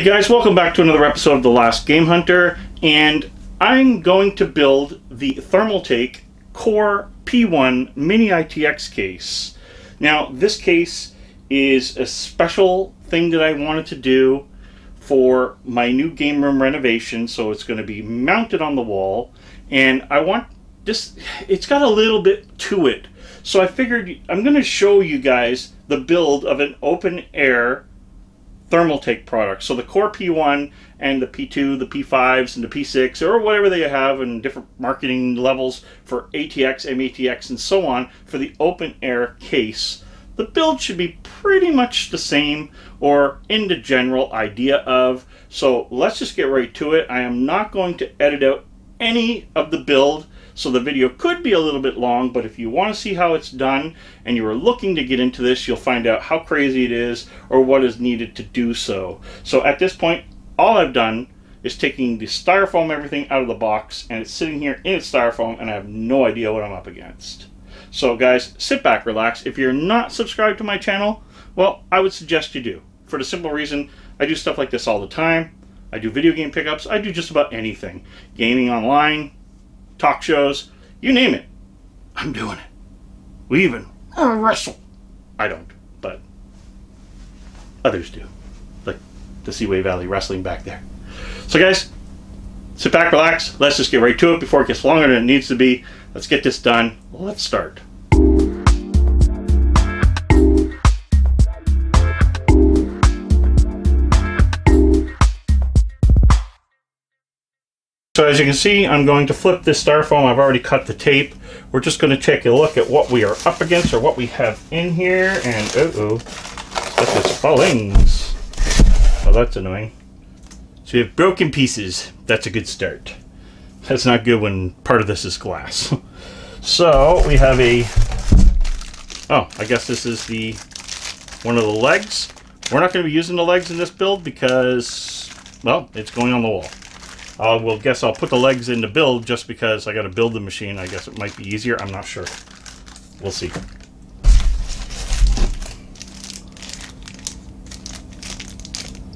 guys, welcome back to another episode of the LastGameHunter, and I'm going to build the Thermaltake Core P1 Mini ITX case. Now, this case is a special thing that I wanted to do for my new game room renovation, so it's going to be mounted on the wall, and I want this, it's got a little bit to it, so I figured I'm going to show you guys the build of an open air Thermaltake product. So the Core P1 and the P2, the P5s and the P6, or whatever they have in different marketing levels for ATX, MATX, and so on for the open air case. The build should be pretty much the same, or in the general idea of. So let's just get right to it. I am not going to edit out any of the build, so the video could be a little bit long, but if you want to see how it's done and you are looking to get into this, you'll find out how crazy it is or what is needed to do so. So at this point, all I've done is taking the styrofoam everything out of the box, and it's sitting here in its styrofoam, and I have no idea what I'm up against. So guys, sit back, relax. If you're not subscribed to my channel, well, I would suggest you do. For the simple reason, I do stuff like this all the time. I do video game pickups. I do just about anything. Gaming online, talk shows, you name it, I'm doing it. We even wrestle. I don't, but others do. Like the Seaway Valley Wrestling back there. So guys, sit back, relax. Let's just get right to it before it gets longer than it needs to be. Let's get this done. Let's start. So as you can see, I'm going to flip this styrofoam. I've already cut the tape. We're just going to take a look at what we are up against, or what we have in here. And stuff is falling. Oh, that's annoying. So we have broken pieces. That's a good start. That's not good when part of this is glass. So we have I guess this is one of the legs. We're not going to be using the legs in this build because, well, it's going on the wall. I'll put the legs in the build just because I got to build the machine. I guess it might be easier. I'm not sure. We'll see.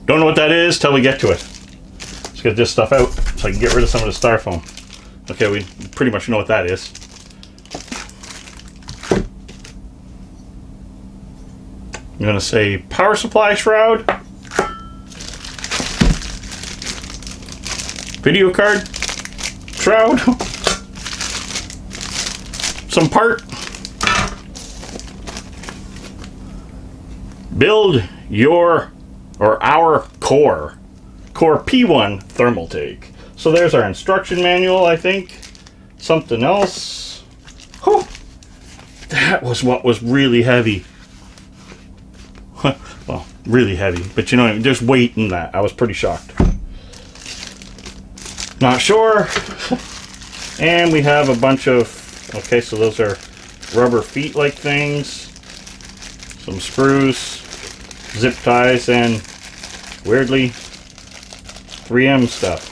Don't know what that is till we get to it. Let's get this stuff out so I can get rid of some of the styrofoam. Okay, we pretty much know what that is. I'm going to say power supply shroud. Video card, shroud, some part. Build your or our Core P1 Thermaltake. So there's our instruction manual, I think. Something else. Whew. That was what was really heavy. Well, really heavy, but you know, there's weight in that. I was pretty shocked. Not sure. And we have a bunch of, okay, so those are rubber feet like things, some screws, zip ties, and weirdly 3M stuff.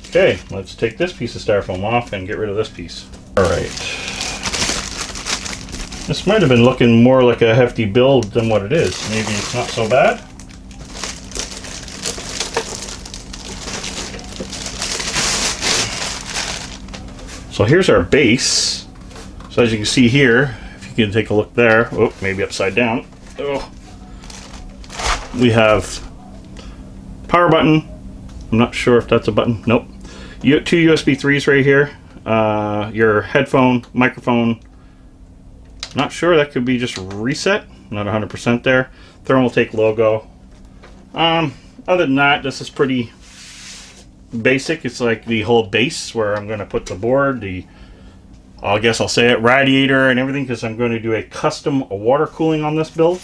Okay, let's take this piece of styrofoam off and get rid of this piece. Alright. This might have been looking more like a hefty build than what it is. Maybe it's not so bad. So here's our base. So as you can see here, if you can take a look there, oh, maybe upside down. Oh. We have power button. I'm not sure if that's a button. Nope. You have 2 USB 3s right here. Your headphone, microphone. Not sure, that could be just reset. Not 100% there. Thermaltake logo. Other than that, this is pretty basic. It's like the whole base where I'm going to put the board, I guess I'll say it, radiator and everything, because I'm going to do a custom water cooling on this build.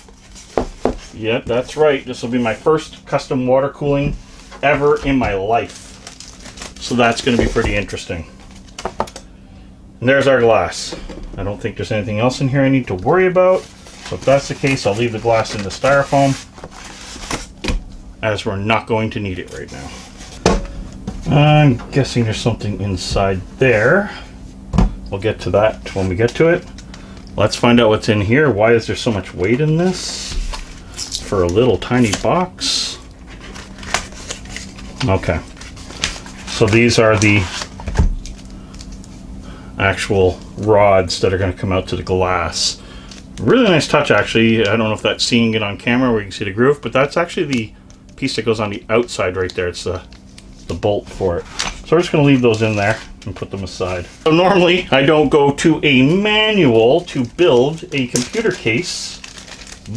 Yep, that's right. This will be my first custom water cooling ever in my life. So that's going to be pretty interesting. And there's our glass. I don't think there's anything else in here I need to worry about. So if that's the case, I'll leave the glass in the styrofoam, as we're not going to need it right now. I'm guessing there's something inside there. We'll get to that when we get to it. Let's find out what's in here. Why is there so much weight in this for a little tiny box? Okay. So these are the actual rods that are going to come out to the glass. Really nice touch, actually. I don't know if that's seeing it on camera where you can see the groove, but that's actually the piece that goes on the outside right there. It's the bolt for it. So we're just going to leave those in there and put them aside. So normally I don't go to a manual to build a computer case,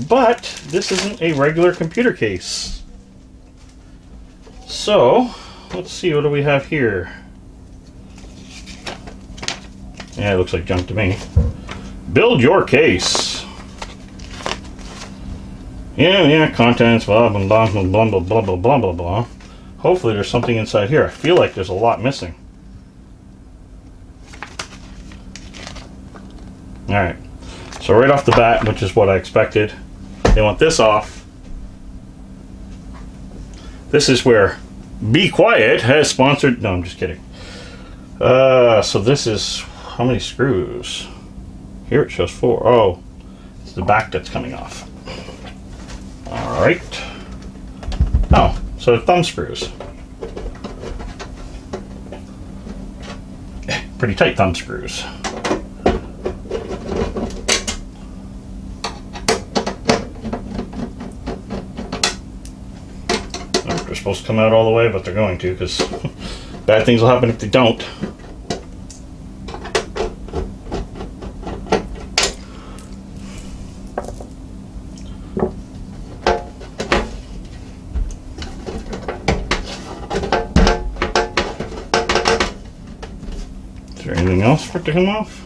but this isn't a regular computer case. So let's see, what do we have here? Yeah, it looks like junk to me. Build your case. Yeah, contents, blah, blah, blah, blah, blah, blah, blah, blah, blah, blah. Hopefully there's something inside here. I feel like there's a lot missing. Alright, so right off the bat, which is what I expected, they want this off. This is where Be Quiet has sponsored. No, I'm just kidding. So this is, how many screws? Here it shows 4. Oh, it's the back that's coming off. Alright. Oh, so thumb screws. Pretty tight thumb screws. They're supposed to come out all the way, but they're going to, because bad things will happen if they don't. Is there anything else for it to come off?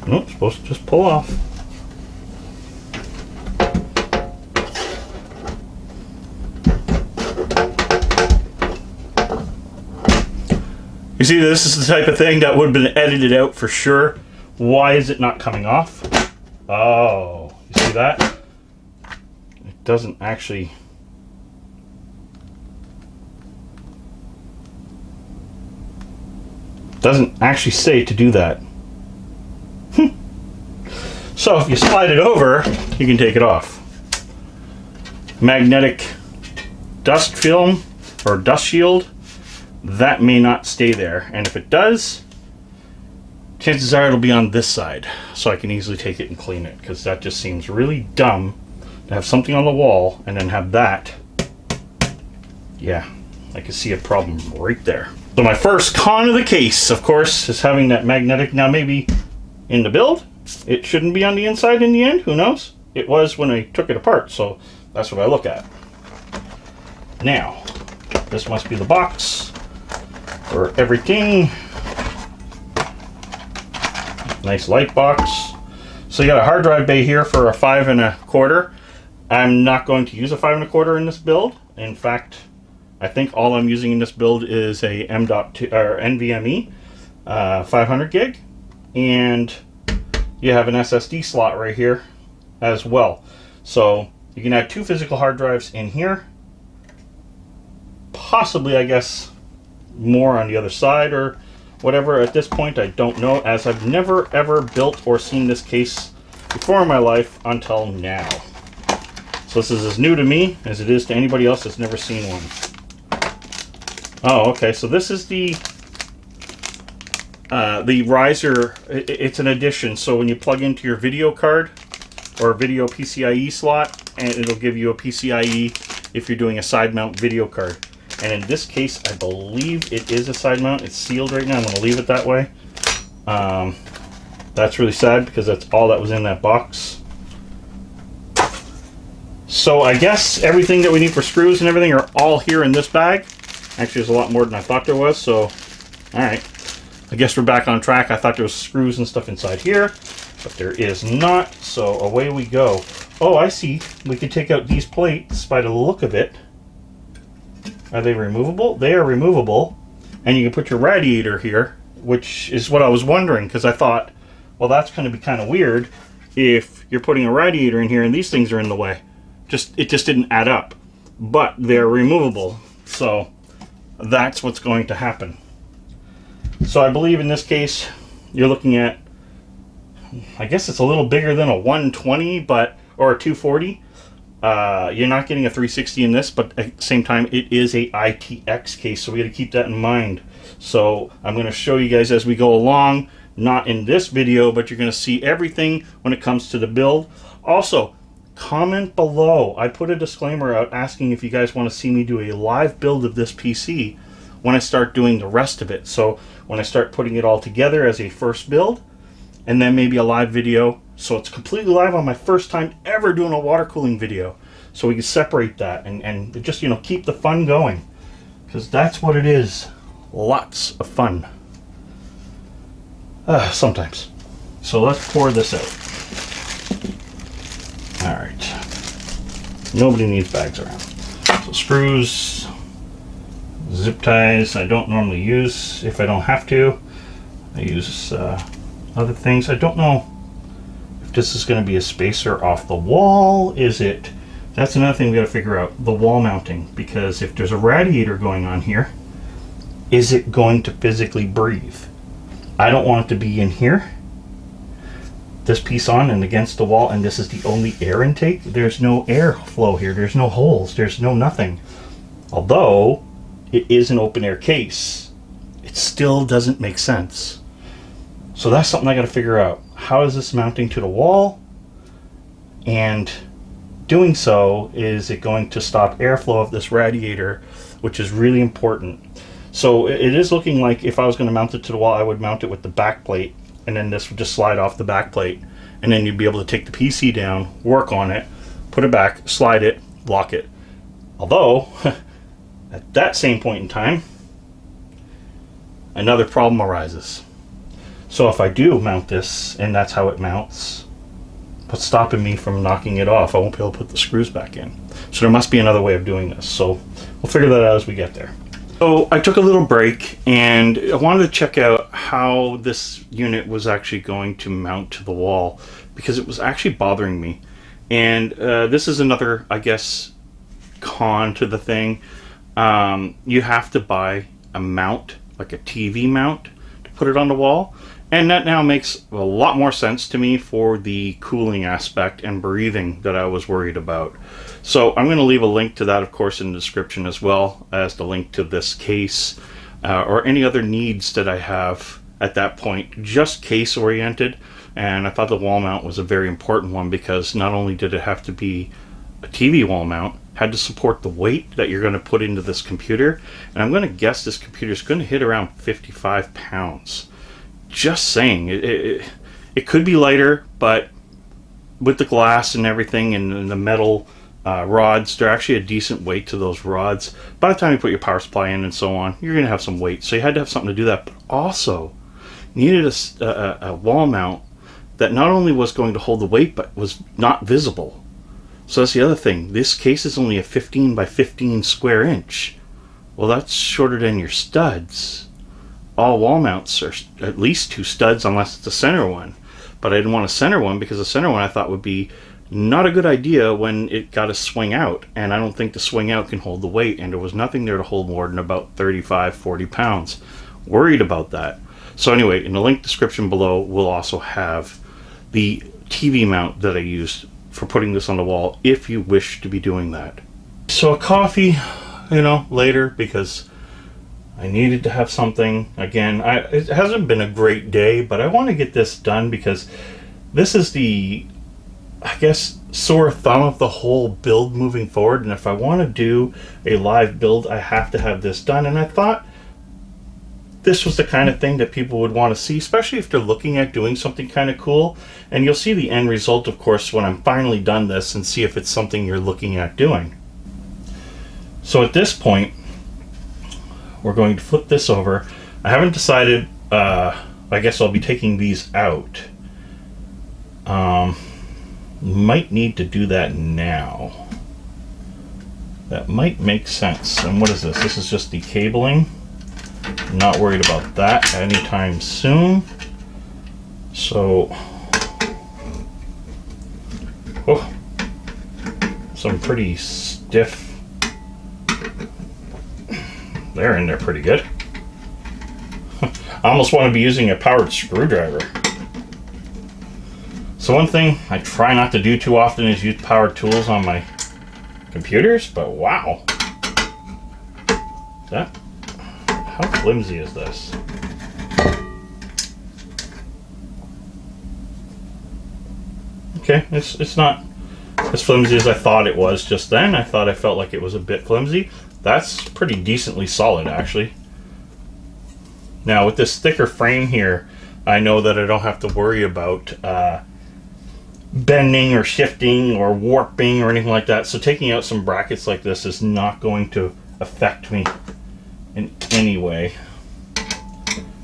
Nope, it's supposed to just pull off. You see, this is the type of thing that would have been edited out for sure. Why is it not coming off? Oh, you see that? It doesn't actually... doesn't actually say to do that. So if you slide it over, you can take it off. Magnetic dust film or dust shield, that may not stay there, and if it does, chances are it'll be on this side, so I can easily take it and clean it, because that just seems really dumb to have something on the wall and then have that. Yeah, I can see a problem right there. So my first con of the case, of course, is having that magnetic. Now maybe in the build it shouldn't be on the inside in the end, who knows? It was when I took it apart, so that's what I look at. Now, this must be the box for everything. Nice light box. So you got a hard drive bay here for a 5 1/4. I'm not going to use a 5 1/4 in this build. In fact, I think all I'm using in this build is a M.2 or NVMe 500 gig, and you have an SSD slot right here as well. So you can add 2 physical hard drives in here. Possibly, I guess, more on the other side or whatever. At this point, I don't know, as I've never ever built or seen this case before in my life until now. So this is as new to me as it is to anybody else that's never seen one. Oh, okay, so this is the riser. It's an addition, so when you plug into your video card or video PCIe slot, and it'll give you a PCIe if you're doing a side mount video card. And in this case, I believe it is a side mount. It's sealed right now. I'm going to leave it that way. That's really sad because that's all that was in that box. So I guess everything that we need for screws and everything are all here in this bag. Actually, there's a lot more than I thought there was, so alright. I guess we're back on track. I thought there was screws and stuff inside here, but there is not, so away we go. Oh, I see. We can take out these plates by the look of it. Are they removable? They are removable, and you can put your radiator here, which is what I was wondering, because I thought, well, that's going to be kind of weird if you're putting a radiator in here and these things are in the way. It just didn't add up, but they're removable, so that's what's going to happen. So I believe in this case you're looking at, I guess it's a little bigger than a 120, but or a 240, You're not getting a 360 in this, but at the same time, it is a ITX case, so we got to keep that in mind. So I'm going to show you guys as we go along, not in this video, but you're going to see everything when it comes to the build. Also, comment below. I put a disclaimer out asking if you guys want to see me do a live build of this PC when I start doing the rest of it. So when I start putting it all together as a first build, and then maybe a live video, so it's completely live on my first time ever doing a water cooling video, so we can separate that and just, you know, keep the fun going, because that's what it is. Lots of fun sometimes. So let's pour this out. All right, nobody needs bags around. So screws, zip ties I don't normally use. If I don't have to, I use other things. I don't know if this is going to be a spacer off the wall. Is it? That's another thing we got to figure out, the wall mounting, because if there's a radiator going on here, is it going to physically breathe? I don't want it to be in here, this piece on and against the wall, and this is the only air intake. There's no air flow here. There's no holes. There's no nothing. Although it is an open air case, it still doesn't make sense. So that's something I got to figure out. How is this mounting to the wall? And doing so, is it going to stop airflow of this radiator, which is really important. So it is looking like if I was going to mount it to the wall, I would mount it with the back plate, and then this would just slide off the back plate, and then you'd be able to take the PC down, work on it, put it back, slide it, lock it. Although at that same point in time, another problem arises. So if I do mount this and that's how it mounts, what's stopping me from knocking it off? I won't be able to put the screws back in. So there must be another way of doing this. So we'll figure that out as we get there. So I took a little break and I wanted to check out how this unit was actually going to mount to the wall, because it was actually bothering me. And this is another, I guess, con to the thing. You have to buy a mount, like a TV mount, to put it on the wall. And that now makes a lot more sense to me for the cooling aspect and breathing that I was worried about. So I'm going to leave a link to that, of course, in the description, as well as the link to this case or any other needs that I have at that point, just case oriented. And I thought the wall mount was a very important one, because not only did it have to be a TV wall mount, had to support the weight that you're going to put into this computer. And I'm going to guess this computer is going to hit around 55 pounds. Just saying, it could be lighter, but with the glass and everything and the metal rods, they're actually a decent weight to those rods. By the time you put your power supply in and so on, you're going to have some weight. So you had to have something to do that, but also needed a wall mount that not only was going to hold the weight, but was not visible. So that's the other thing. This case is only a 15 by 15 square inch. Well, that's shorter than your studs. All wall mounts are at least 2 studs, unless it's a center one. But I didn't want a center one, because a center one I thought would be not a good idea when it got to swing out. And I don't think the swing out can hold the weight, and there was nothing there to hold more than about 35-40 pounds. Worried about that. So anyway, in the link description below, we'll also have the TV mount that I used for putting this on the wall, if you wish to be doing that. So a coffee, you know, later, because I needed to have something. Again, it hasn't been a great day, but I want to get this done, because this is the, I guess, sore thumb of the whole build moving forward. And if I want to do a live build, I have to have this done. And I thought this was the kind of thing that people would want to see, especially if they're looking at doing something kind of cool. And you'll see the end result, of course, when I'm finally done this, and see if it's something you're looking at doing. So at this point, we're going to flip this over. I haven't decided, I guess I'll be taking these out. Might need to do that now. That might make sense. And what is this? This is just the cabling. Not worried about that anytime soon. So, oh, some pretty stiff. They're in there pretty good. I almost want to be using a powered screwdriver. So one thing I try not to do too often is use powered tools on my computers, but wow. How flimsy is this? Okay, it's not as flimsy as I thought it was just then. I felt like it was a bit flimsy. That's pretty decently solid, actually. Now, with this thicker frame here, I know that I don't have to worry about bending or shifting or warping or anything like that. So taking out some brackets like this is not going to affect me in any way.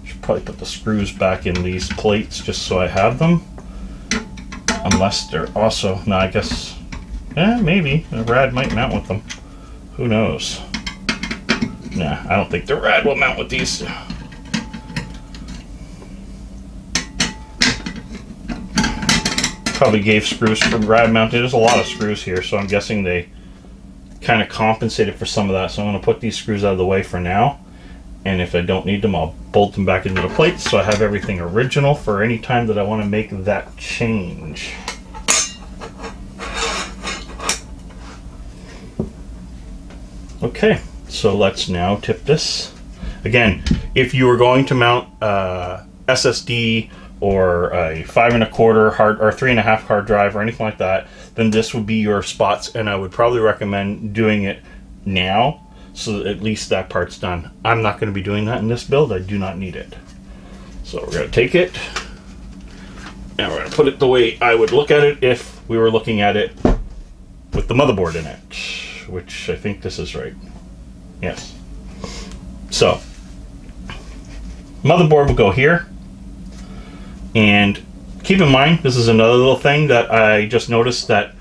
Should probably put the screws back in these plates just so I have them. Unless they're also, no, I guess, maybe a rad might mount with them. Who knows? Nah, I don't think the rad will mount with these. Probably gave screws for rad mounted. There's a lot of screws here, so I'm guessing they kind of compensated for some of that. So I'm going to put these screws out of the way for now. And if I don't need them, I'll bolt them back into the plates so I have everything original for any time that I want to make that change. Okay, so let's now tip this. Again, if you were going to mount SSD or a 5 1/4 hard or 3.5 hard drive or anything like that, then this would be your spots, and I would probably recommend doing it now, so that at least that part's done. I'm not going to be doing that in this build. I do not need it. So we're going to take it, and we're going to put it the way I would look at it if we were looking at it with the motherboard in it, which I think this is right. Yes. So, motherboard will go here, and keep in mind, this is another little thing that I just noticed that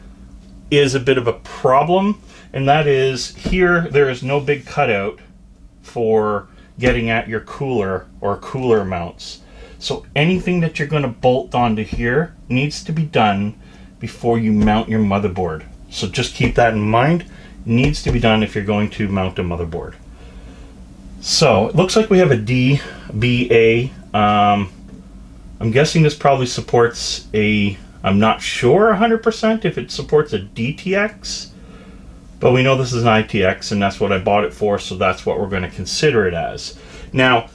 is a bit of a problem. And that is, here there is no big cutout for getting at your cooler or cooler mounts. So anything that you're going to bolt onto here needs to be done before you mount your motherboard. So just keep that in mind. It needs to be done if you're going to mount a motherboard. So it looks like we have a DBA. I'm guessing this probably supports a, I'm not sure 100% if it supports a DTX. But we know this is an ITX, and that's what I bought it for, so that's what we're going to consider it as. Now,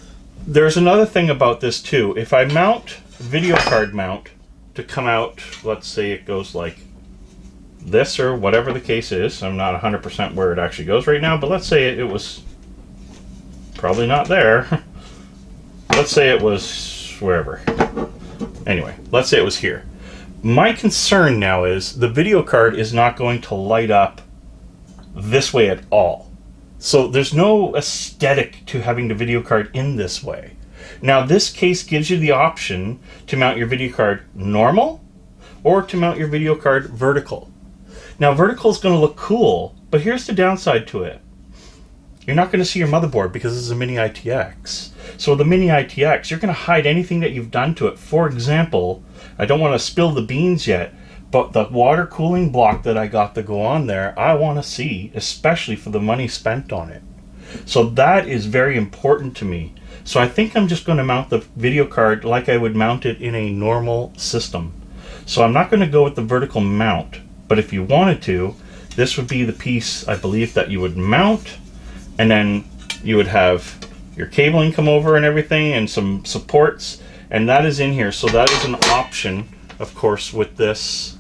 there's another thing about this too. If I mount video card mount to come out, let's say it goes like this or whatever the case is. I'm not 100% where it actually goes right now, but let's say it was probably not there. Let's say it was wherever. Anyway, let's say it was here. My concern now is the video card is not going to light up this way at all. So there's no aesthetic to having the video card in this way. Now this case gives you the option to mount your video card normal or to mount your video card vertical. Now vertical is going to look cool, but here's the downside to it. You're not going to see your motherboard because this is a mini ITX. So with the mini ITX, you're going to hide anything that you've done to it. For example, I don't want to spill the beans yet, but the water cooling block that I got to go on there, I want to see, especially for the money spent on it. So that is very important to me. So I think I'm just going to mount the video card like I would mount it in a normal system. So I'm not going to go with the vertical mount, but if you wanted to, this would be the piece, I believe, that you would mount, and then you would have your cabling come over and everything and some supports, and that is in here. So that is an option, of course, with this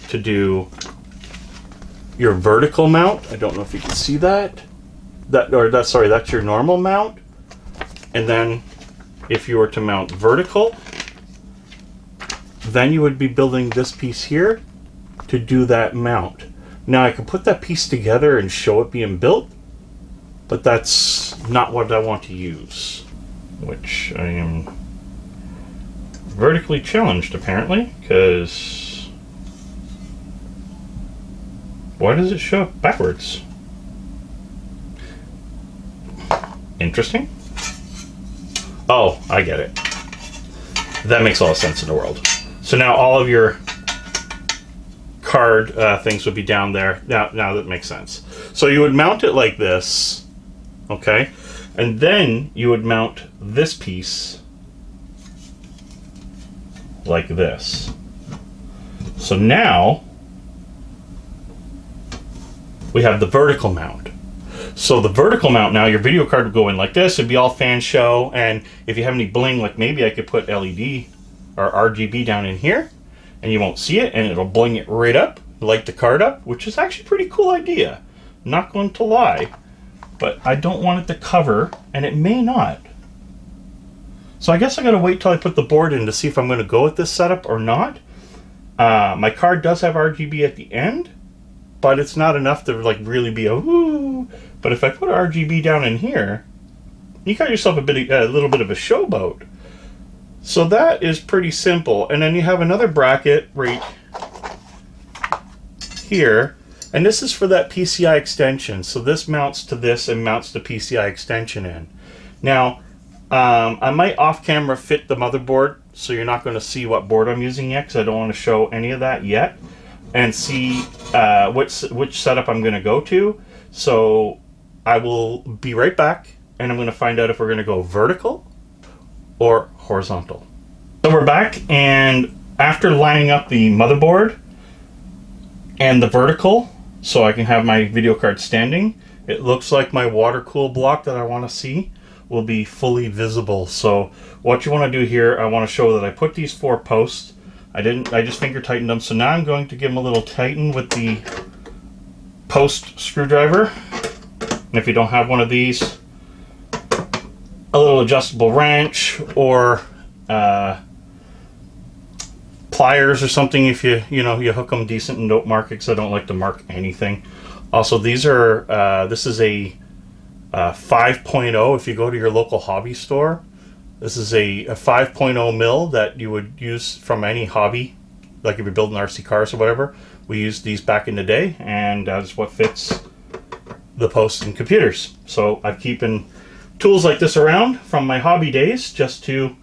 to do your vertical mount. I don't know if you can see that. Sorry, that's your normal mount. And then if you were to mount vertical, then you would be building this piece here to do that mount. Now I can put that piece together and show it being built, but that's not what I want to use, which I am vertically challenged apparently, because why does it show up backwards? Interesting. Oh, I get it. That makes all the sense in the world. So now all of your card things would be down there. Now that makes sense. So you would mount it like this, okay? And then you would mount this piece like this. So now we have the vertical mount. So the vertical mount, now your video card would go in like this. It'd be all fan show, and if you have any bling, like maybe I could put LED or RGB down in here, and you won't see it, and it'll bling it right up, light the card up, which is actually a pretty cool idea. Not going to lie, but I don't want it to cover, and it may not. So I guess I gotta wait till I put the board in to see if I'm gonna go with this setup or not. My card does have RGB at the end, but it's not enough to like really be a woo. But if I put RGB down in here, you got yourself a little bit of a showboat. So that is pretty simple. And then you have another bracket right here, and this is for that PCI extension. So this mounts to this and mounts the PCI extension in. Now, I might off-camera fit the motherboard, so you're not going to see what board I'm using yet, because I don't want to show any of that yet, and see which setup I'm going to go to. So I will be right back, and I'm going to find out if we're going to go vertical or horizontal. So we're back, and after lining up the motherboard and the vertical, so I can have my video card standing, it looks like my water cool block that I want to see will be fully visible. So what you want to do here, I want to show that I put these 4 posts. I just finger tightened them. So now I'm going to give them a little tighten with the post screwdriver. And if you don't have one of these, a little adjustable wrench or pliers or something, if you hook them decent and don't mark it, because I don't like to mark anything. Also, these are this is a 5.0. If you go to your local hobby store, this is a 5.0 mil that you would use from any hobby, like if you're building RC cars or whatever. We used these back in the day, and that's what fits the posts and computers. So I'm keeping tools like this around from my hobby days just to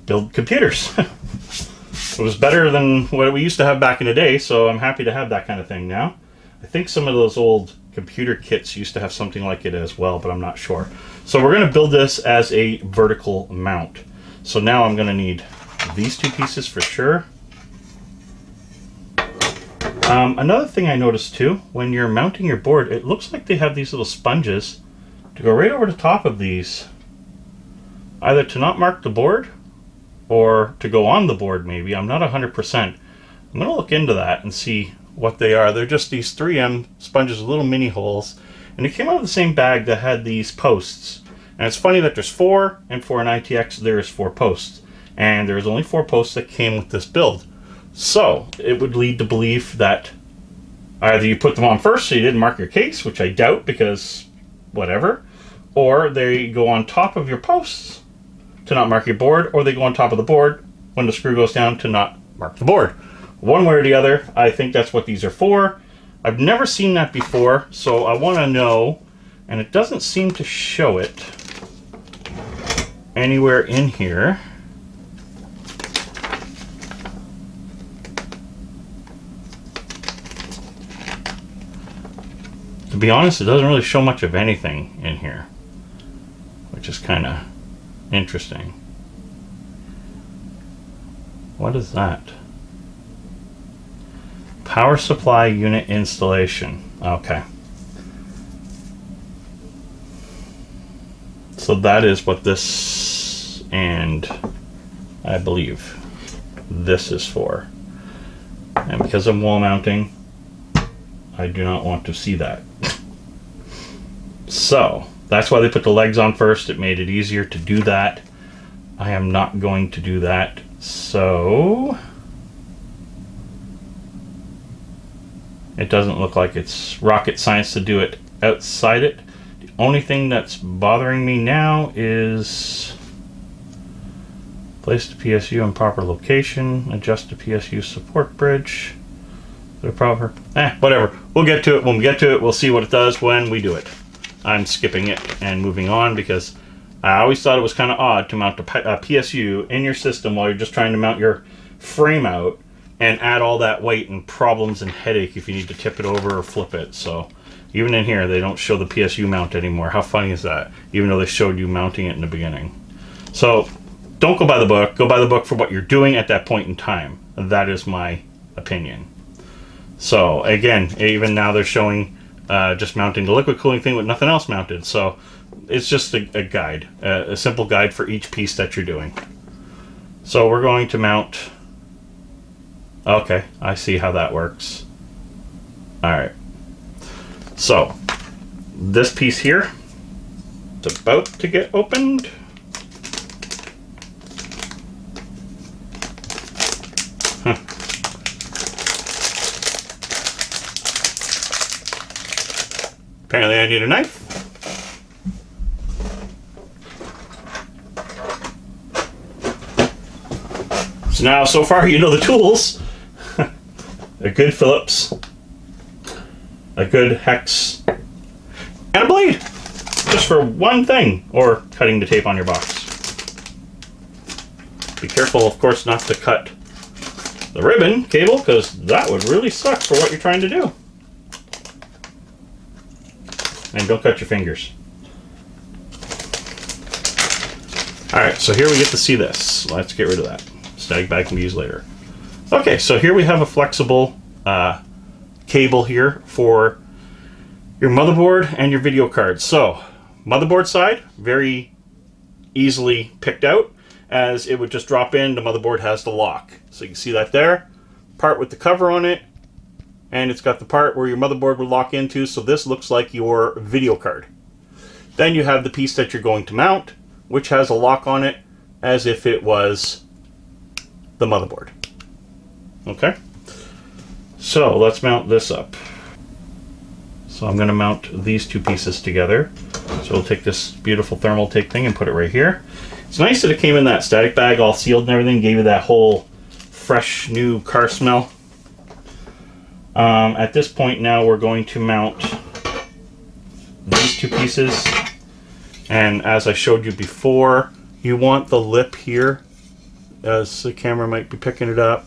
build computers. It was better than what we used to have back in the day, so I'm happy to have that kind of thing now. I think some of those old computer kits used to have something like it as well, but I'm not sure. So we're going to build this as a vertical mount. So now I'm going to need these 2 pieces for sure. Another thing I noticed too, when you're mounting your board, it looks like they have these little sponges to go right over the top of these, either to not mark the board or to go on the board maybe. I'm not 100%. I'm going to look into that and see what they are. They're just these 3M sponges with little mini holes, and it came out of the same bag that had these posts. And it's funny that there's 4, and for an ITX there's 4 posts, and there's only 4 posts that came with this build. So it would lead to belief that either you put them on first so you didn't mark your case, which I doubt because whatever, or they go on top of your posts to not mark your board, or they go on top of the board when the screw goes down to not mark the board. One way or the other, I think that's what these are for. I've never seen that before, so I want to know, and it doesn't seem to show it anywhere in here. To be honest, it doesn't really show much of anything in here, which is kind of interesting. What is that? Power supply unit installation. Okay. So that is what this, and I believe this is for. And because I'm wall mounting, I do not want to see that. So that's why they put the legs on first. It made it easier to do that. I am not going to do that. So it doesn't look like it's rocket science to do it outside it. The only thing that's bothering me now is place the PSU in proper location, adjust the PSU support bridge. The proper, whatever. We'll get to it when we get to it. We'll see what it does when we do it. I'm skipping it and moving on because I always thought it was kind of odd to mount a PSU in your system while you're just trying to mount your frame out and add all that weight and problems and headache if you need to tip it over or flip it. So even in here, they don't show the PSU mount anymore. How funny is that? Even though they showed you mounting it in the beginning. So don't go by the book. Go by the book for what you're doing at that point in time. That is my opinion. So again, even now they're showing just mounting the liquid cooling thing with nothing else mounted. So it's just a guide, a simple guide for each piece that you're doing. So we're going to mount. Okay, I see how that works. All right. So this piece here, it's about to get opened. Huh. Apparently I need a knife. So now, so far, you know the tools. A good Phillips, a good hex, and a blade. Just for one thing, or cutting the tape on your box. Be careful, of course, not to cut the ribbon cable, because that would really suck for what you're trying to do. And don't cut your fingers. Alright, so here we get to see this. Let's get rid of that. Static bag can be used later. Okay, so here we have a flexible cable here for your motherboard and your video card. So, motherboard side, very easily picked out, as it would just drop in. The motherboard has the lock. So you can see that there. Part with the cover on it, and it's got the part where your motherboard would lock into, so this looks like your video card. Then you have the piece that you're going to mount, which has a lock on it, as if it was the motherboard. Okay? So let's mount this up. So I'm going to mount these two pieces together. So we'll take this beautiful Thermaltake thing and put it right here. It's nice that it came in that static bag all sealed and everything, gave you that whole fresh new car smell. At this point now we're going to mount these two pieces, and as I showed you before, you want the lip here, as the camera might be picking it up,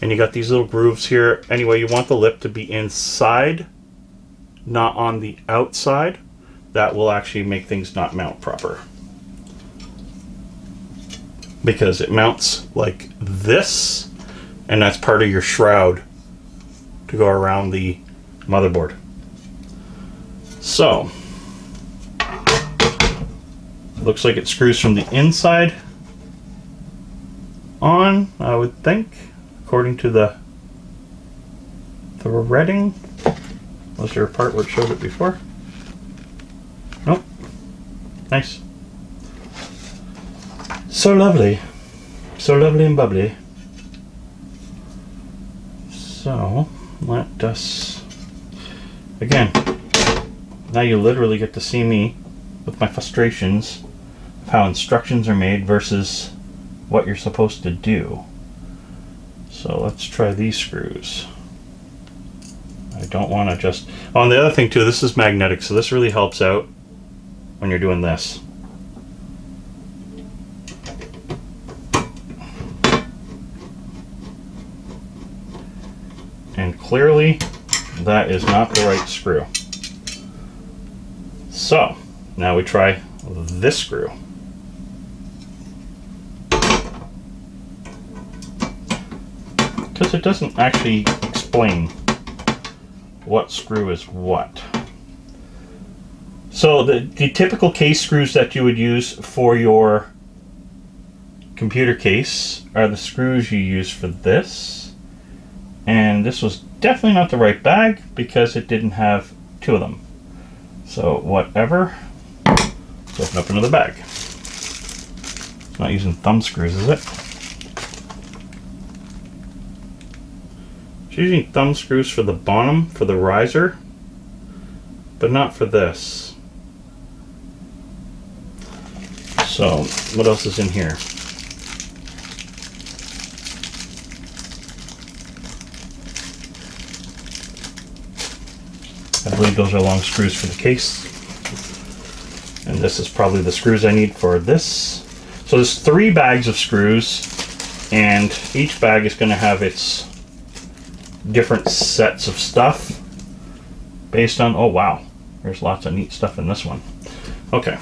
and you got these little grooves here. Anyway, you want the lip to be inside, not on the outside. That will actually make things not mount proper, because it mounts like this, and that's part of your shroud to go around the motherboard. So looks like it screws from the inside on, I would think, according to the threading. Was there a part where it showed it before? Nope. Nice. So lovely. So lovely and bubbly. So let us, again, now you literally get to see me with my frustrations of how instructions are made versus what you're supposed to do. So let's try these screws. I don't want to just... Oh, and the other thing too, this is magnetic, so this really helps out when you're doing this. And clearly that is not the right screw. So now we try this screw. Because it doesn't actually explain what screw is what. So the typical case screws that you would use for your computer case are the screws you use for this. And this was definitely not the right bag because it didn't have two of them. So whatever. Let's open up another bag. It's not using thumb screws, is it? It's using thumb screws for the bottom, for the riser, but not for this. So what else is in here? I believe those are long screws for the case. And this is probably the screws I need for this. So there's 3 bags of screws, and each bag is going to have its different sets of stuff based on... Oh wow, there's lots of neat stuff in this one. Okay.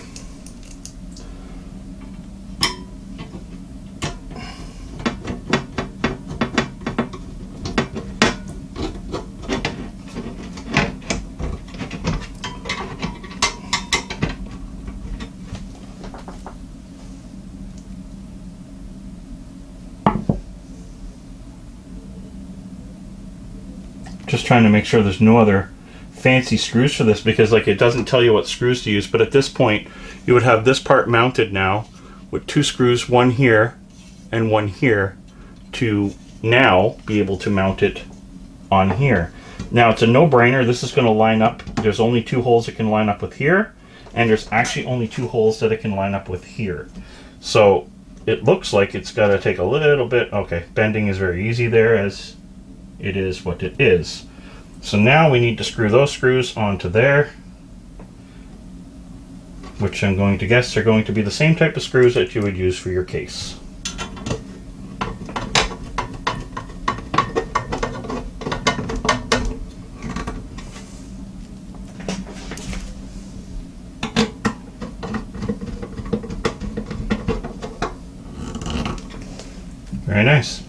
just trying to make sure there's no other fancy screws for this, because like it doesn't tell you what screws to use. But at this point you would have this part mounted now with 2 screws, one here and one here, to now be able to mount it on here. Now it's a no-brainer. This is going to line up. There's only 2 holes it can line up with here, and there's actually only 2 holes that it can line up with here. So it looks like it's got to take a little bit. Okay, bending is very easy there, as it is what it is. So now we need to screw those screws onto there, which I'm going to guess are going to be the same type of screws that you would use for your case. Very nice.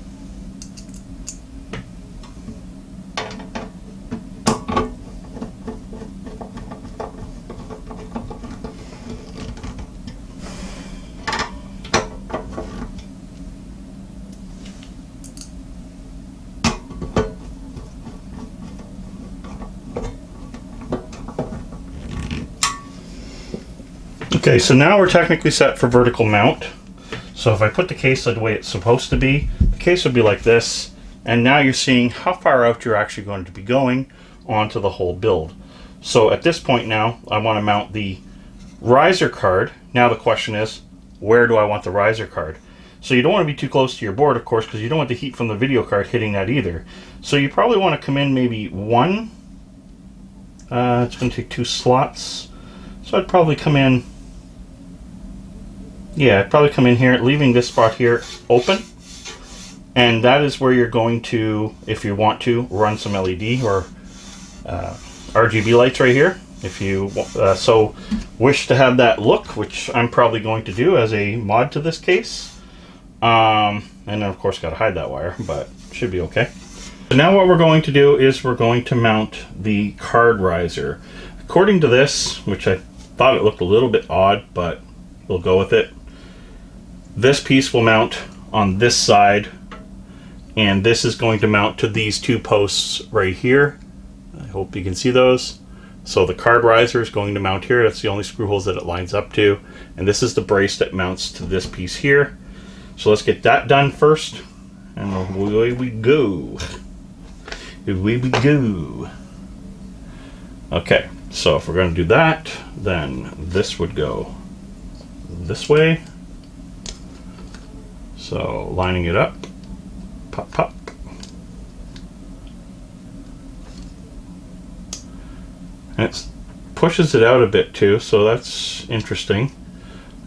Okay, so now we're technically set for vertical mount. So if I put the case the way it's supposed to be, the case would be like this, and now you're seeing how far out you're actually going to be going onto the whole build. So at this point now, I want to mount the riser card. Now the question is, where do I want the riser card? So you don't want to be too close to your board, of course, because you don't want the heat from the video card hitting that either. So you probably want to come in maybe one. It's going to take 2 slots. So I'd probably come in. Yeah, I'd probably come in here, leaving this spot here open. And that is where you're going to, if you want to, run some LED or RGB lights right here. If you so wish to have that look, which I'm probably going to do as a mod to this case. And then of course got to hide that wire, but should be okay. So now what we're going to do is we're going to mount the card riser. According to this, which I thought it looked a little bit odd, but we'll go with it. This piece will mount on this side, and this is going to mount to these 2 posts right here. I hope you can see those. So the card riser is going to mount here. That's the only screw holes that it lines up to. And this is the brace that mounts to this piece here. So let's get that done first, and away we go. Away we go. Okay, so if we're going to do that, then this would go this way. So lining it up, pop, pop. And it pushes it out a bit too, so that's interesting.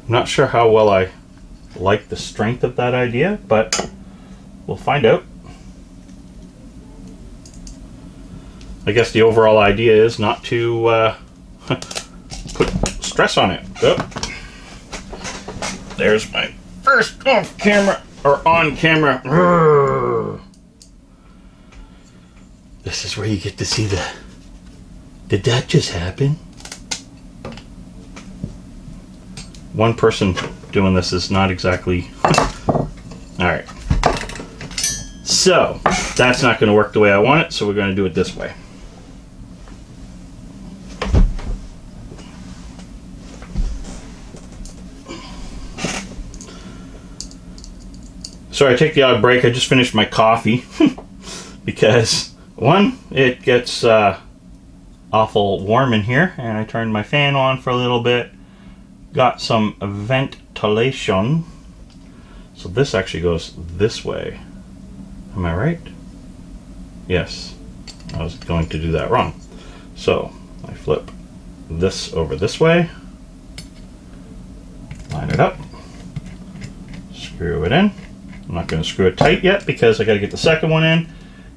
I'm not sure how well I like the strength of that idea, but we'll find out. I guess the overall idea is not to put stress on it. Oh. There's my first off camera, or on camera. Urgh. This is where you get to see the, did that just happen? One person doing this is not exactly, alright. So, that's not going to work the way I want it, so we're going to do it this way. Sorry, I take the odd break. I just finished my coffee because, one, it gets awful warm in here, and I turned my fan on for a little bit. Got some ventilation. So this actually goes this way. Am I right? Yes. I was going to do that wrong. So I flip this over this way. Line it up. Screw it in. I'm not going to screw it tight yet because I got to get the second one in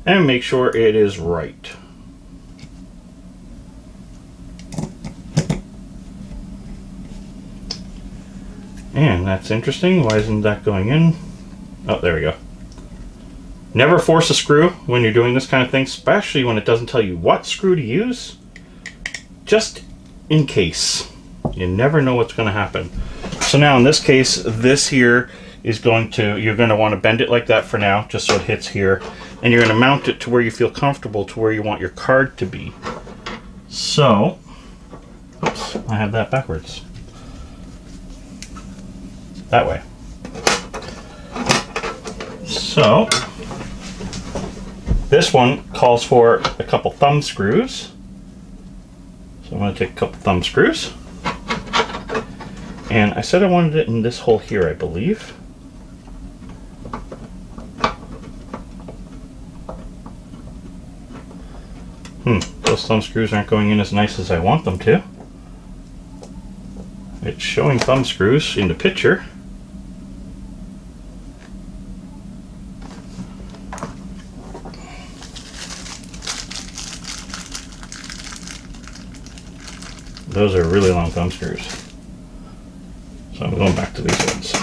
and make sure it is right. And that's interesting. Why isn't that going in? Oh, there we go. Never force a screw when you're doing this kind of thing, especially when it doesn't tell you what screw to use. Just in case. You never know what's going to happen. So now in this case, this here is going to, you're going to want to bend it like that for now, just so it hits here. and you're going to mount it to where you feel comfortable, to where you want your card to be. So, oops, I have that backwards. That way. So, this one calls for a couple thumb screws. So I'm going to take a couple thumb screws. And I said I wanted it in this hole here, I believe. Those thumb screws aren't going in as nice as I want them to. It's showing thumb screws in the picture. Those are really long thumb screws. So I'm going back to these ones.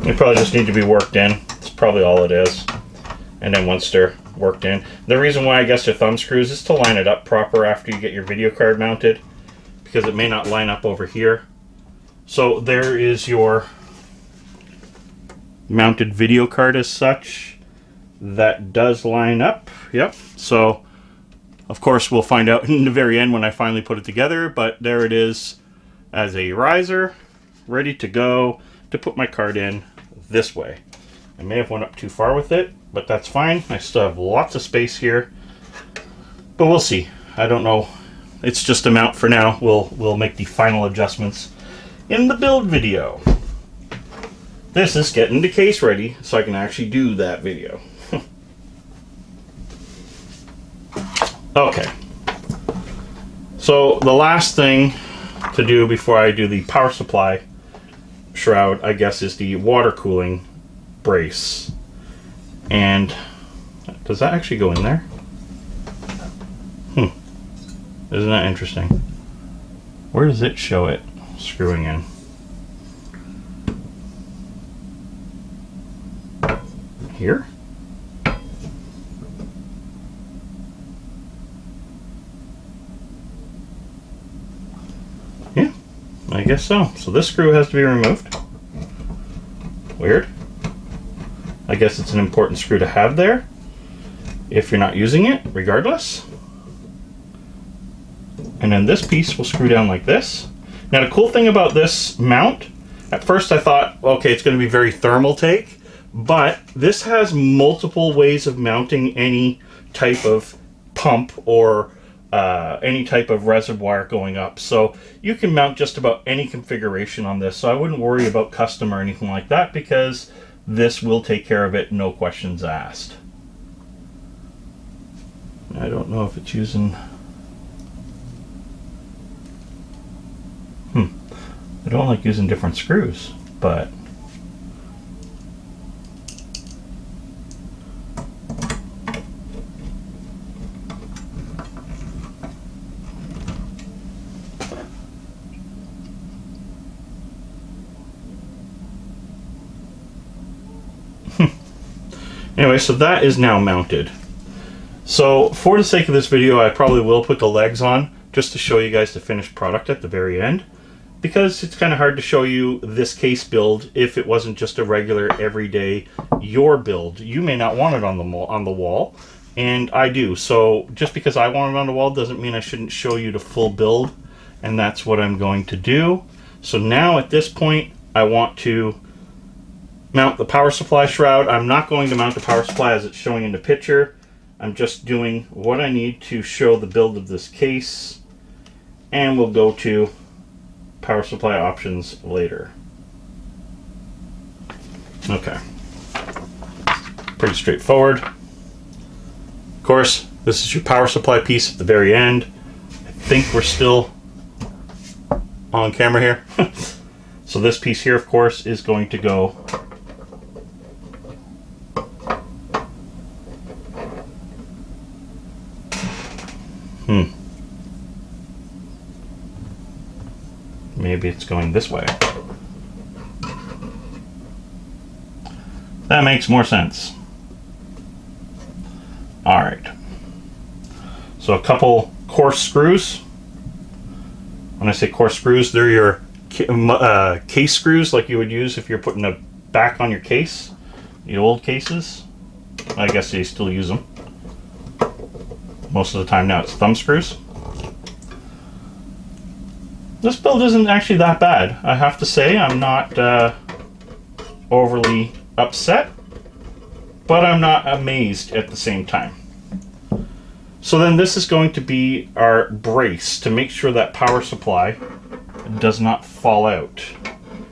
They probably just need to be worked in. That's probably all it is. And then once they're worked in. The reason why I guess they're thumb screws is to line it up proper after you get your video card mounted, because it may not line up over here. So there is your mounted video card as such. That does line up. Yep. So of course we'll find out in the very end when I finally put it together, but there it is as a riser, ready to go to put my card in this way. I may have went up too far with it, but that's fine. I still have lots of space here, but we'll see. I don't know. It's just a mount for now. We'll make the final adjustments in the build video. This is getting the case ready so I can actually do that video. Okay. So the last thing to do before I do the power supply shroud, I guess, is the water cooling brace. And does that actually go in there? Isn't that interesting? Where does it show it screwing in? Here? Yeah, I guess so. So this screw has to be removed. Weird. I guess it's an important screw to have there if you're not using it, regardless. And then this piece will screw down like this. Now the cool thing about this mount, at first I thought, okay, it's going to be very Thermaltake, but this has multiple ways of mounting any type of pump or any type of reservoir going up. So you can mount just about any configuration on this. So I wouldn't worry about custom or anything like that, because this will take care of it, no questions asked. I don't know if it's using... I don't like using different screws, but... Anyway, so that is now mounted. So for the sake of this video, I probably will put the legs on just to show you guys the finished product at the very end, because it's kind of hard to show you this case build if it wasn't just a regular everyday your build. You may not want it on the wall, and I do. So just because I want it on the wall doesn't mean I shouldn't show you the full build, and that's what I'm going to do. So now at this point, I want to mount the power supply shroud. I'm not going to mount the power supply as it's showing in the picture. I'm just doing what I need to show the build of this case, and we'll go to power supply options later. Okay. Pretty straightforward. Of course, this is your power supply piece at the very end. I think we're still on camera here. So this piece here, of course, is going to go maybe it's going this way. That makes more sense. All right. So a couple coarse screws. When I say coarse screws, they're your case screws like you would use if you're putting a back on your case. The old cases. I guess they still use them. Most of the time now it's thumb screws. This build isn't actually that bad. I have to say I'm not overly upset, but I'm not amazed at the same time. So then this is going to be our brace to make sure that power supply does not fall out.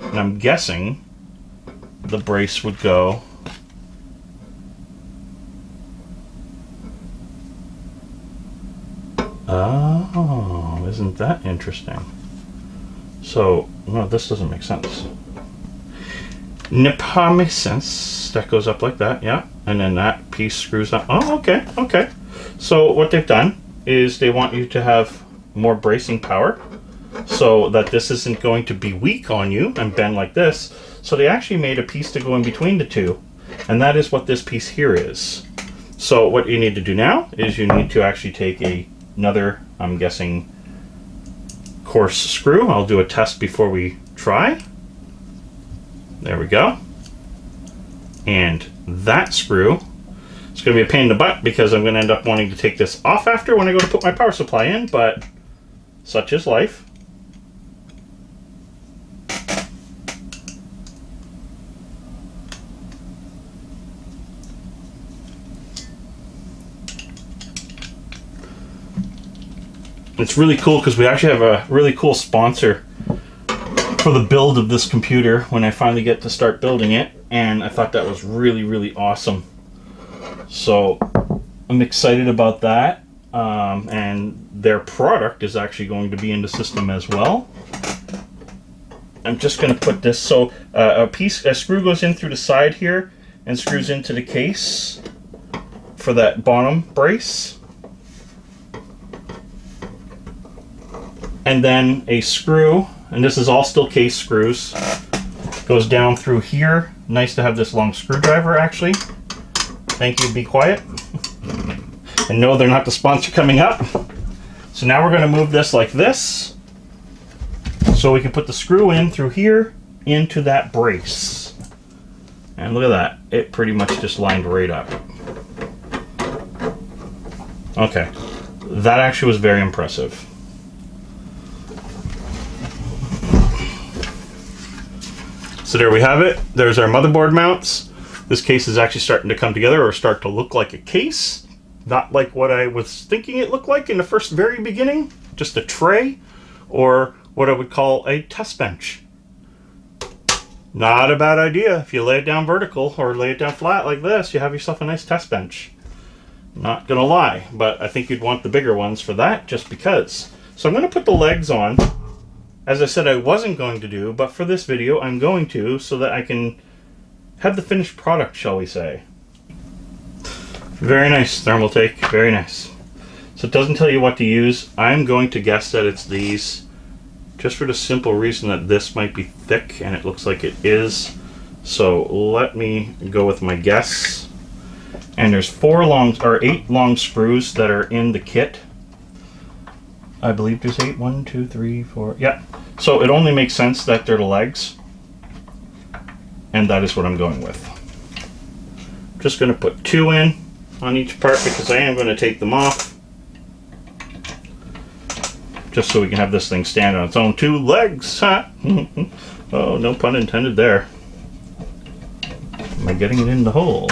And I'm guessing the brace would go oh, isn't that interesting? So, no, this doesn't make sense. Nipa makes sense. That goes up like that, yeah. And then that piece screws up. Oh, okay, okay. So what they've done is they want you to have more bracing power so that this isn't going to be weak on you and bend like this. So they actually made a piece to go in between the two. And that is what this piece here is. So what you need to do now is you need to actually take another, I'm guessing, coarse screw. I'll do a test before we try. There we go. And that screw, it's going to be a pain in the butt because I'm going to end up wanting to take this off after when I go to put my power supply in, but such is life. It's really cool because we actually have a really cool sponsor for the build of this computer when I finally get to start building it, and I thought that was really, really awesome. So I'm excited about that, and their product is actually going to be in the system as well. I'm just going to put this, so a screw goes in through the side here and screws into the case for that bottom brace. And then a screw, and this is all still case screws, goes down through here. Nice to have this long screwdriver, actually. Thank you, be quiet. And no, they're not the sponsor coming up. So now we're going to move this like this, so we can put the screw in through here into that brace. And look at that, it pretty much just lined right up. Okay, that actually was very impressive. So there we have it. There's our motherboard mounts. This case is actually starting to come together or start to look like a case. Not like what I was thinking it looked like in the very beginning. Just a tray or what I would call a test bench. Not a bad idea. If you lay it down vertical or lay it down flat like this, you have yourself a nice test bench. Not gonna lie, but I think you'd want the bigger ones for that just because. So I'm gonna put the legs on. As I said I wasn't going to do, but for this video I'm going to, so that I can have the finished product, shall we say. Very nice, Thermaltake, very nice. So it doesn't tell you what to use. I'm going to guess that it's these, just for the simple reason that this might be thick, and it looks like it is. So let me go with my guess. And there's 8 long screws that are in the kit. I believe there's 8. 1, 2, 3, 4. Yeah. So it only makes sense that they're the legs. And that is what I'm going with. Just going to put 2 in on each part because I am going to take them off. Just so we can have this thing stand on its own 2 legs. Oh, no pun intended there. Am I getting it in the hole?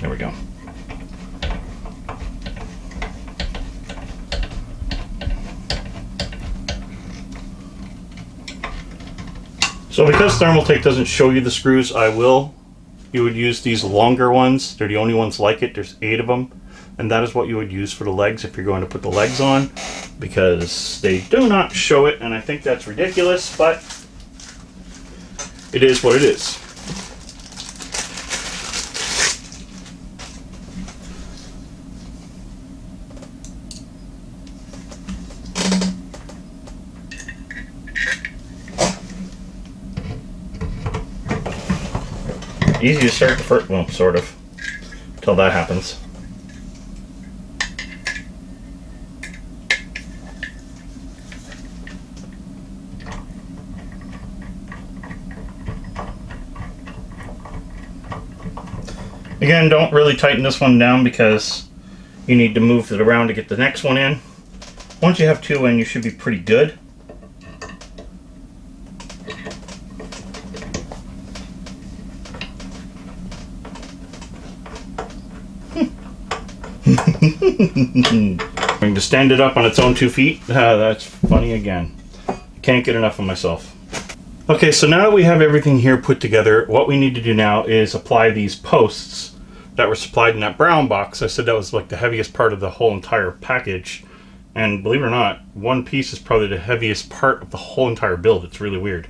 There we go. So because Thermaltake doesn't show you the screws, you would use these longer ones. They're the only ones like it. There's 8 of them. And that is what you would use for the legs if you're going to put the legs on, because they do not show it, and I think that's ridiculous, but it is what it is. Easy to start the first, well, sort of, until that happens. Again, don't really tighten this one down because you need to move it around to get the next one in. Once you have two in, you should be pretty good. Going to stand it up on its own 2 feet. That's funny again. I can't get enough of myself. Okay, so now that we have everything here put together, what we need to do now is apply these posts that were supplied in that brown box. I said that was like the heaviest part of the whole entire package. And believe it or not, one piece is probably the heaviest part of the whole entire build. It's really weird.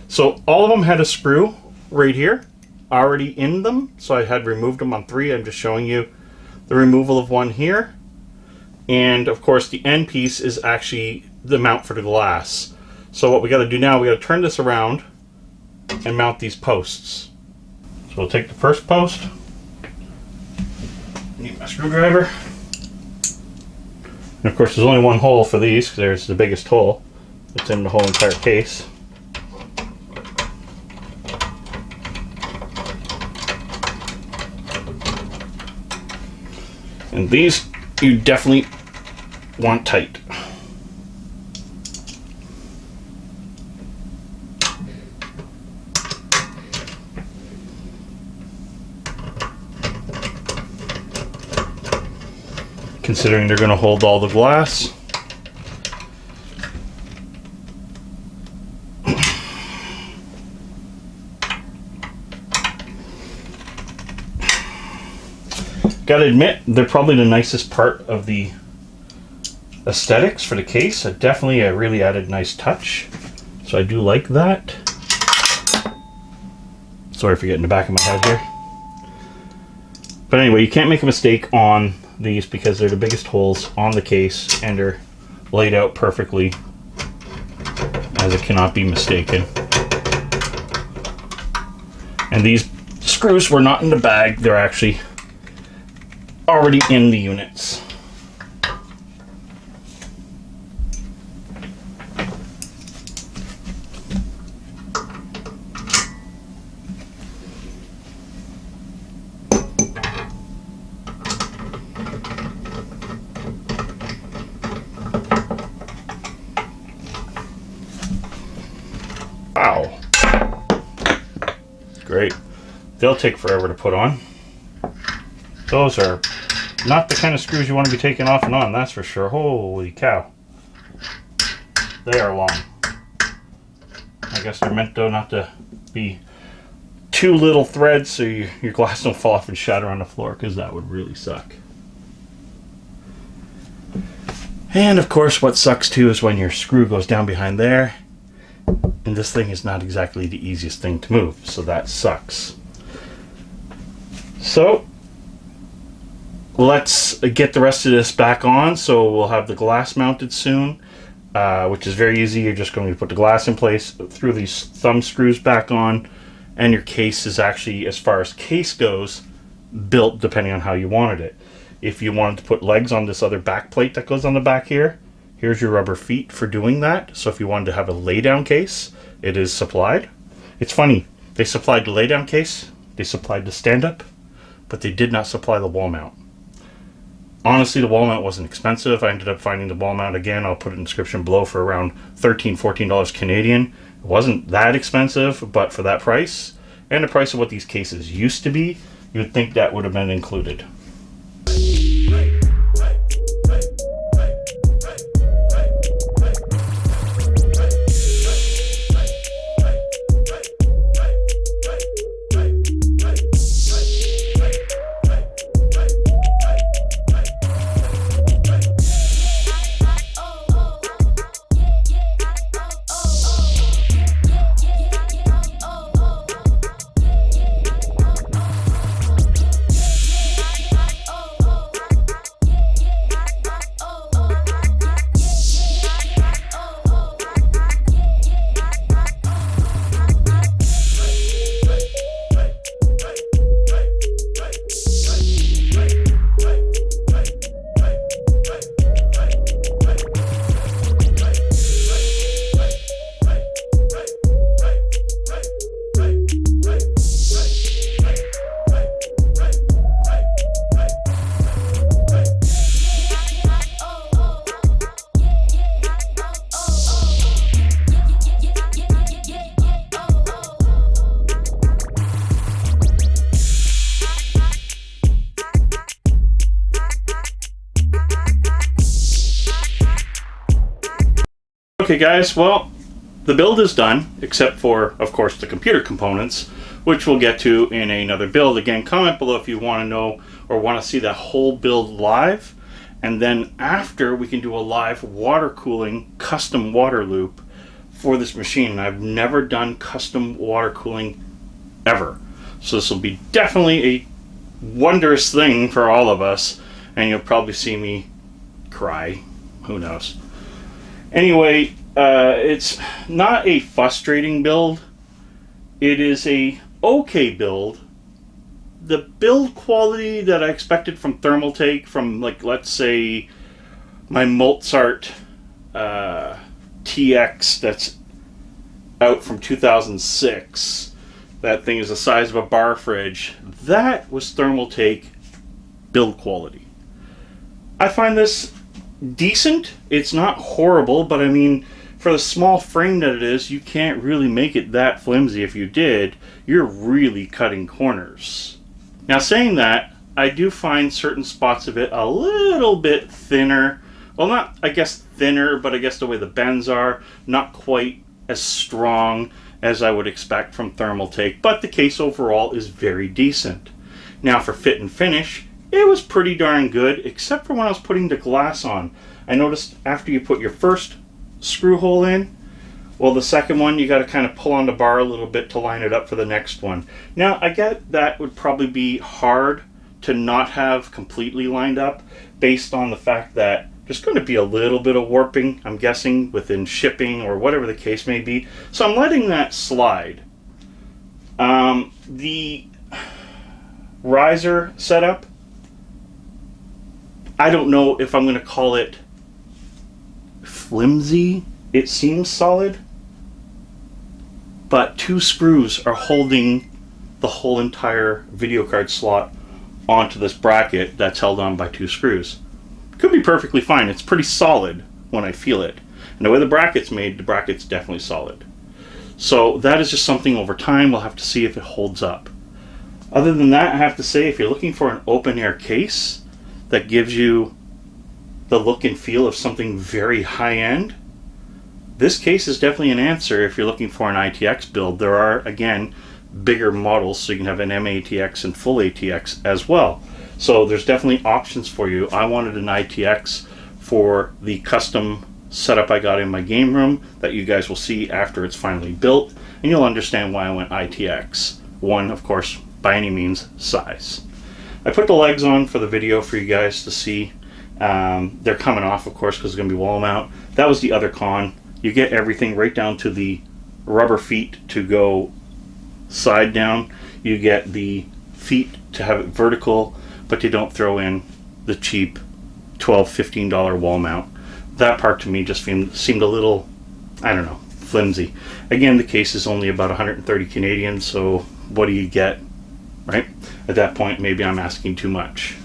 So all of them had a screw right here already in them. So I had removed them on 3. I'm just showing you the removal of one here. And of course the end piece is actually the mount for the glass. So what we got to do now, we got to turn this around and mount these posts. So we'll take the first post. Need my screwdriver. And of course there's only one hole for these because there's the biggest hole that's in the whole entire case. And these you definitely want tight. Considering they're going to hold all the glass. Gotta admit, they're probably the nicest part of the aesthetics for the case. Definitely a really added nice touch. So I do like that. Sorry for getting the back of my head here. But anyway, you can't make a mistake on these because they're the biggest holes on the case and they're laid out perfectly as it cannot be mistaken. And these screws were not in the bag, they're actually already in the units. Wow. Great. They'll take forever to put on. Those are not the kind of screws you want to be taking off and on, that's for sure. Holy cow. They are long. I guess they're meant though not to be too little threads so your glass don't fall off and shatter on the floor, because that would really suck. And of course what sucks too is when your screw goes down behind there, and this thing is not exactly the easiest thing to move, so that sucks. So let's get the rest of this back on. So we'll have the glass mounted soon, which is very easy. You're just going to put the glass in place, through these thumb screws back on, and your case is actually, as far as case goes, built depending on how you wanted it. If you wanted to put legs on this other back plate that goes on the back here, here's your rubber feet for doing that. So if you wanted to have a lay down case, it is supplied. It's funny, they supplied the lay down case, they supplied the stand up, but they did not supply the wall mount. Honestly, the wall mount wasn't expensive. I ended up finding the wall mount again. I'll put it in the description below for around $13, $14 Canadian. It wasn't that expensive, but for that price and the price of what these cases used to be, you'd think that would have been included. Okay guys, well, the build is done, except for, of course, the computer components, which we'll get to in another build. Again, comment below if you want to know or want to see that whole build live. And then after, we can do a live water cooling custom water loop for this machine. I've never done custom water cooling ever. So this will be definitely a wondrous thing for all of us. And you'll probably see me cry. Who knows? Anyway, it's not a frustrating build. It is a okay build. The build quality that I expected from Thermaltake, from, like, let's say my Mozart TX that's out from 2006, that thing is the size of a bar fridge, that was Thermaltake build quality. I find this decent. It's not horrible, but I mean, for the small frame that it is, you can't really make it that flimsy. If you did, you're really cutting corners. Now, saying that, I do find certain spots of it a little bit thinner. Well, not, I guess, thinner, but I guess the way the bends are, not quite as strong as I would expect from Thermaltake, but the case overall is very decent. Now, for fit and finish, it was pretty darn good, except for when I was putting the glass on. I noticed after you put your first screw hole in, well, the second one, you got to kind of pull on the bar a little bit to line it up for the next one. Now, I get that would probably be hard to not have completely lined up based on the fact that there's going to be a little bit of warping, I'm guessing, within shipping or whatever the case may be. So I'm letting that slide. The riser setup, I don't know if I'm going to call it flimsy. It seems solid, but 2 screws are holding the whole entire video card slot onto this bracket that's held on by 2 screws. Could be perfectly fine. It's pretty solid when I feel it. And the way the bracket's made, the bracket's definitely solid. So that is just something over time we'll have to see if it holds up. Other than that, I have to say, if you're looking for an open air case that gives you the look and feel of something very high end, this case is definitely an answer if you're looking for an ITX build. There are, again, bigger models, so you can have an MATX and full ATX as well. So there's definitely options for you. I wanted an ITX for the custom setup I got in my game room that you guys will see after it's finally built, and you'll understand why I went ITX. One, of course, by any means, size. I put the legs on for the video for you guys to see. They're coming off, of course, because it's going to be wall mount. That was the other con. You get everything right down to the rubber feet to go side down. You get the feet to have it vertical, but you don't throw in the cheap $12, $15 wall mount. That part to me just seemed a little, I don't know, flimsy. Again, the case is only about 130 Canadian, so what do you get, right? At that point, maybe I'm asking too much.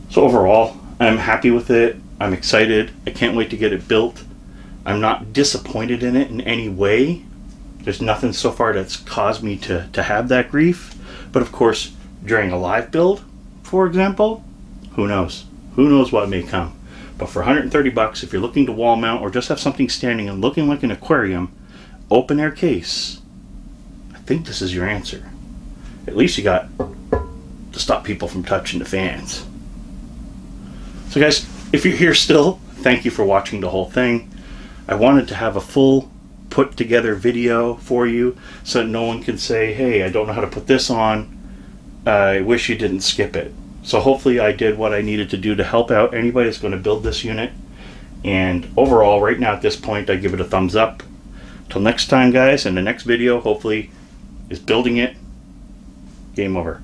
So overall, I'm happy with it. I'm excited. I can't wait to get it built. I'm not disappointed in it in any way. There's nothing so far that's caused me to have that grief. But of course, during a live build, for example, who knows? Who knows what may come? But for 130 bucks, if you're looking to wall mount or just have something standing and looking like an aquarium, open air case, I think this is your answer. At least you got to stop people from touching the fans. So guys, if you're here still, thank you for watching the whole thing. I wanted to have a full put together video for you so that no one can say, hey, I don't know how to put this on. I wish you didn't skip it. So hopefully I did what I needed to do to help out anybody that's going to build this unit. And overall, right now at this point, I give it a thumbs up. Till next time, guys, and the next video hopefully is building it. Game over.